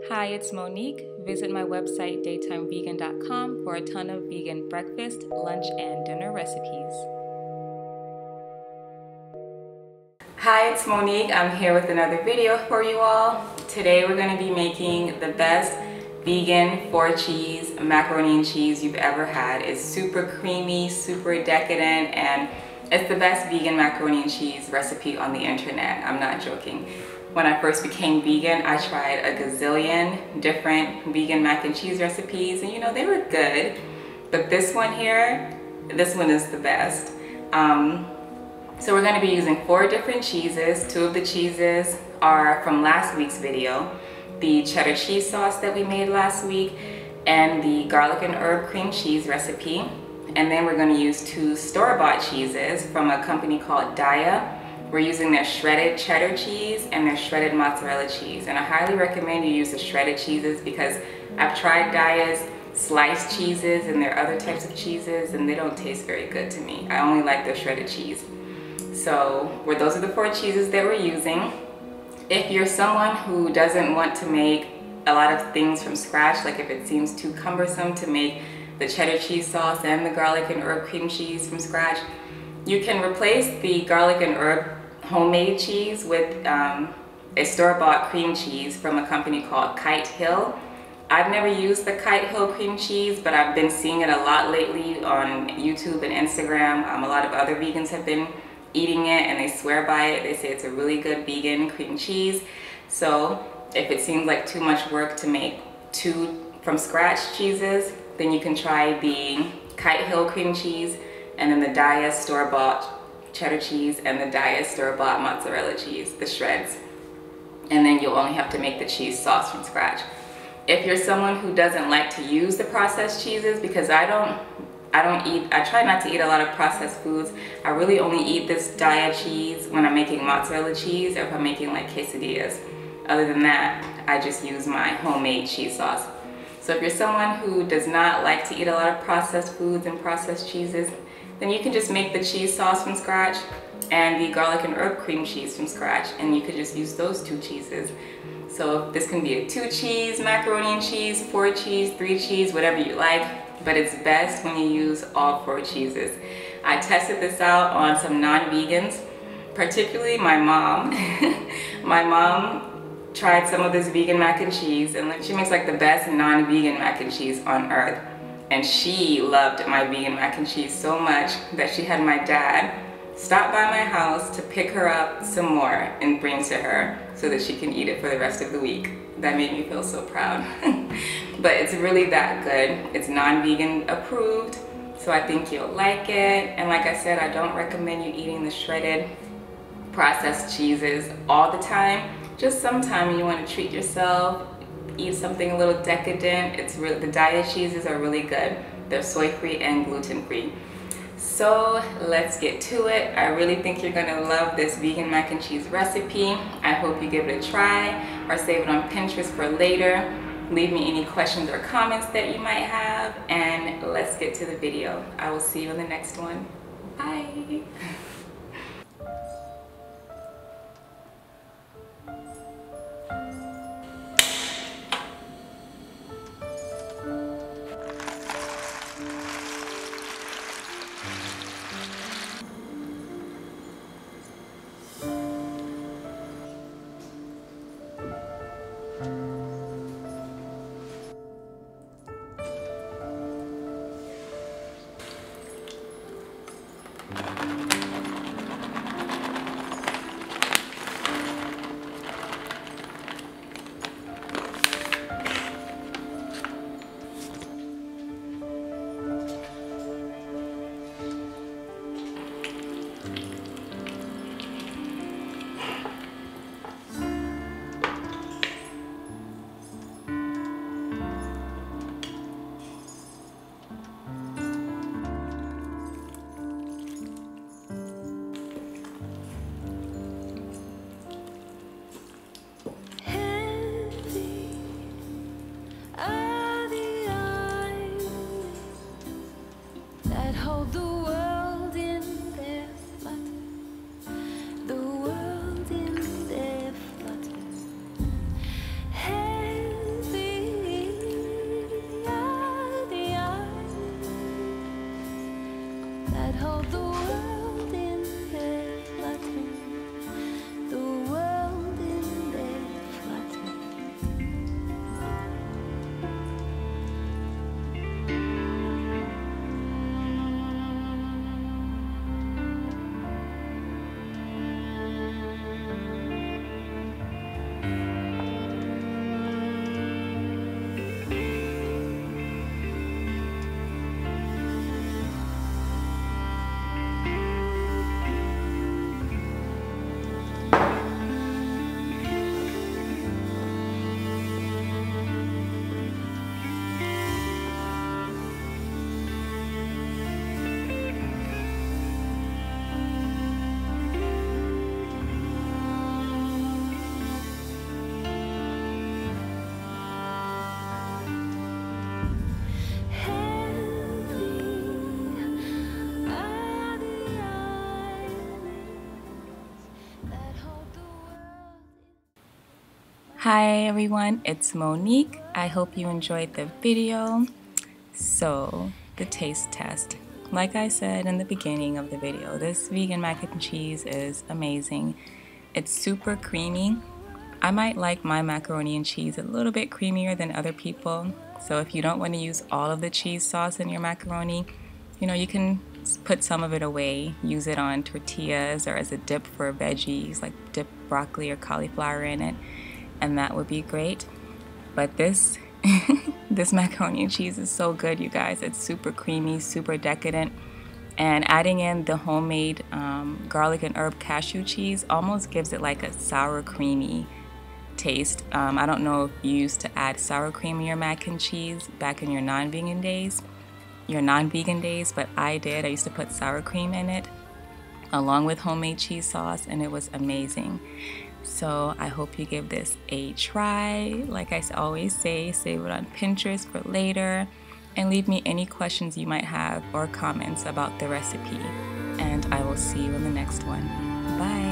Hi, it's Monique. Visit my website daytimevegan.com for a ton of vegan breakfast, lunch, and dinner recipes. Hi, it's Monique. I'm here with another video for you all. Today we're going to be making the best vegan 4-cheese macaroni and cheese you've ever had. It's super creamy, super decadent, and it's the best vegan macaroni and cheese recipe on the internet. I'm not joking. When I first became vegan, I tried a gazillion different vegan mac and cheese recipes, and you know, they were good. But this one here, this one is the best. So we're going to be using 4 different cheeses. 2 of the cheeses are from last week's video. The cheddar cheese sauce that we made last week and the garlic and herb cream cheese recipe. And then we're going to use 2 store-bought cheeses from a company called Daya. We're using their shredded cheddar cheese and their shredded mozzarella cheese. And I highly recommend you use the shredded cheeses because I've tried Daya's sliced cheeses and their other types of cheeses and they don't taste very good to me. I only like their shredded cheese. So those are the 4 cheeses that we're using. If you're someone who doesn't want to make a lot of things from scratch, like if it seems too cumbersome to make the cheddar cheese sauce and the garlic and herb cream cheese from scratch, you can replace the garlic and herb homemade cheese with a store-bought cream cheese from a company called Kite Hill. I've never used the Kite Hill cream cheese, but I've been seeing it a lot lately on YouTube and Instagram. A lot of other vegans have been eating it and they swear by it. They say it's a really good vegan cream cheese. So if it seems like too much work to make 2 from scratch cheeses, then you can try the Kite Hill cream cheese and then the Daya store-bought cheddar cheese and the Daya store-bought mozzarella cheese, the shreds. And then you'll only have to make the cheese sauce from scratch. If you're someone who doesn't like to use the processed cheeses, because I try not to eat a lot of processed foods. I really only eat this Daya cheese when I'm making mozzarella cheese or if I'm making like quesadillas. Other than that, I just use my homemade cheese sauce. So if you're someone who does not like to eat a lot of processed foods and processed cheeses, then you can just make the cheese sauce from scratch and the garlic and herb cream cheese from scratch, and you could just use those 2 cheeses. So this can be a 2 cheese macaroni and cheese, 4 cheese, 3 cheese, whatever you like. But it's best when you use all 4 cheeses. I tested this out on some non-vegans, particularly my mom. My mom tried some of this vegan mac and cheese, and she makes like the best non-vegan mac and cheese on earth. And she loved my vegan mac and cheese so much that she had my dad stop by my house to pick her up some more and bring to her so that she can eat it for the rest of the week. That made me feel so proud. But it's really that good. It's non-vegan approved, so I think you'll like it. And like I said, I don't recommend you eating the shredded processed cheeses all the time. Just sometime when you want to treat yourself, eat something a little decadent. The Daya cheeses are really good. They're soy-free and gluten-free. So let's get to it. I really think you're gonna love this vegan mac and cheese recipe. I hope you give it a try or save it on Pinterest for later. Leave me any questions or comments that you might have, and let's get to the video. I will see you in the next one. Bye. Hi everyone, it's Monique. I hope you enjoyed the video. So, the taste test. Like I said in the beginning of the video, this vegan mac and cheese is amazing. It's super creamy. I might like my macaroni and cheese a little bit creamier than other people. So if you don't want to use all of the cheese sauce in your macaroni, you can put some of it away, use it on tortillas or as a dip for veggies, like dip broccoli or cauliflower in it, and that would be great. But this this macaroni and cheese is so good, you guys. It's super creamy, super decadent, and adding in the homemade garlic and herb cashew cheese almost gives it like a sour creamy taste. I don't know if you used to add sour cream in your mac and cheese back in your non-vegan days, but I did. I used to put sour cream in it along with homemade cheese sauce, and it was amazing. So I hope you give this a try. Like I always say, save it on Pinterest for later, and leave me any questions you might have or comments about the recipe. And I will see you in the next one. Bye.